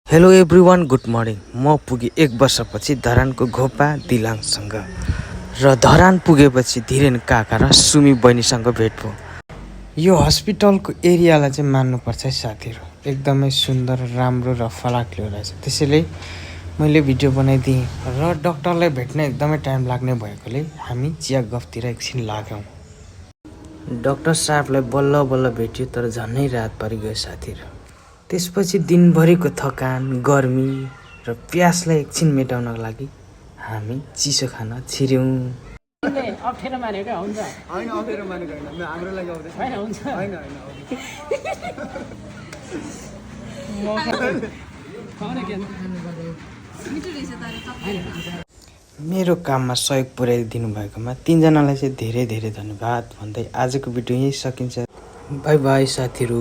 Hello everyone, good morning. म पुगेँ 1 वर्षपछि धरानको घोपा दिलाङसँग र धरान पुगेपछि धीरेन काका र सुमी बहिनीसँग भेट भयो। यो हस्पिटलको एरियालाई चाहिँ मान्नुपर्छ है साथीहरू, एकदमै सुन्दर, राम्रो र फलाक्लो रहेछ। त्यसैले मैले भिडियो बनाइदिएँ र डाक्टरलाई भेट्न एकदमै टाइम लाग्ने भएकोले हामी चिया गफतिर एकछिन लाग्यौँ। डाक्टर साहबलाई बल्ल बल्ल भेट्यो, तर झन्नै रात परिगयो साथीहरू। त्यसपछि दिनभरिको थकान, गर्मी र प्यासलाई एकछिन मेटाउनको लागि हामी चिसो खान छिर्यौँ। अप्ठ्यारो मानेको हुन्छ हैन, अप्ठ्यारो मानेको हैन, म हाम्रो लागि आउँदै हैन, हुन्छ हैन हैन मेरो काममा सहयोग पुर्याइदिनु भएकोमा तीनजनालाई चाहिँ धेरै धेरै धन्यवाद भन्दै आजको भिडियो यहीँ सकिन्छ। बाई बाई साथीहरू।